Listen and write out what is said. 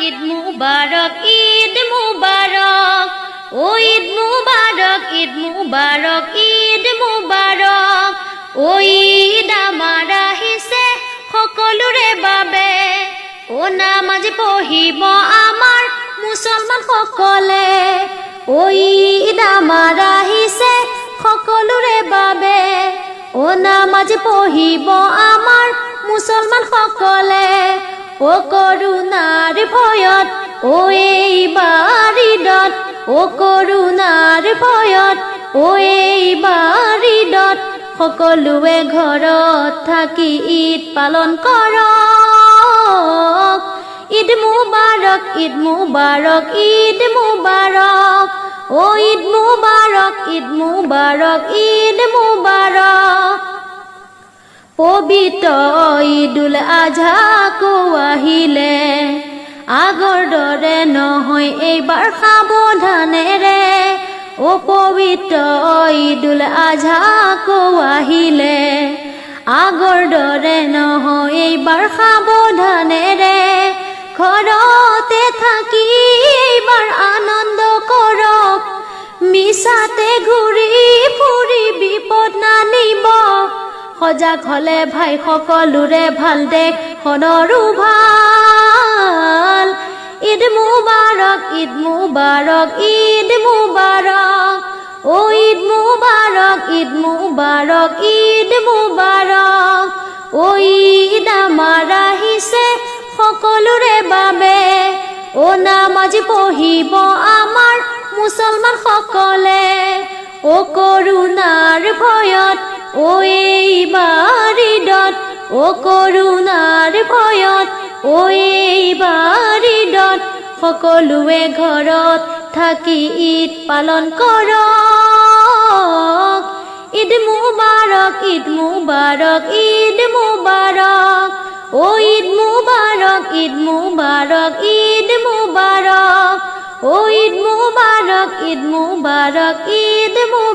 ঈদ মুবাৰক ঈদ মুবাৰক ও ঈদ মুবাৰক ঈদ মুবাৰক ঈদ মুবাৰক ও ঈদ আমাৰ আহিছে সকলোৰে বাবে ও নামাজ পঢ়িব আমাৰ মুছলমান সকলে ও ঈদ আমাৰ আহিছে সকলোৰে বাবে ও নামাজ পঢ়িব আমাৰ মুছলমান সকলে ও কৰুণাৰ ভয়ত ও এইবাৰ ঈদত ও কৰুণাৰ ভয়ত ও এইবাৰ ঈদত সকলোৱে ঘৰত থাকি ঈদ পালন কৰক ঈদ মুবাৰক ঈদ মুবাৰক ঈদ মুবাৰক ও ঈদ মুবাৰক ঈদ মুবাৰক ঈদ মুবাৰক পবিত্ৰ ঈদুল আজহাকো আহিলে আগৰ দৰে নহয় এইবাৰ সাৱধানেৰে ও পবিত্ৰ ঈদুল আজহাকো আহিলে আগৰ দৰে নহয় এইবাৰ সাৱধানেৰে ঘৰতে থাকি এইবাৰ আনন্দ কৰক মিছাতে ঘূৰি ফুৰি বিপদ নানিব সজাগ হলে ভাই সকলোৰে ভাল দেশখনৰো ভাল ঈদ মুবাৰক ঈদ মুবাৰক ঈদ মুবাৰক ও ঈদ মুবাৰক ঈদ মুবাৰক ঈদ মুবাৰক ও ঈদ আমাৰ আহিছে সকলোৰে বাবে ও নামাজ পঢ়িব আমাৰ মুছলমান সকলে ও কৰুণাৰ ভয়ত ও এইবাৰ ঈদত ও কৰুণাৰ ভয়ত ও এইবাৰ ঈদত সকলোৱে ঘৰত থাকি ঈদ পালন কৰক ঈদ মুবাৰক ঈদ মুবাৰক ঈদ মুবাৰক ও ঈদ মুবাৰক ঈদ মুবাৰক ঈদ মুবাৰক ও ঈদ মুবাৰক ঈদ মুবাৰক ঈদ মুবাৰক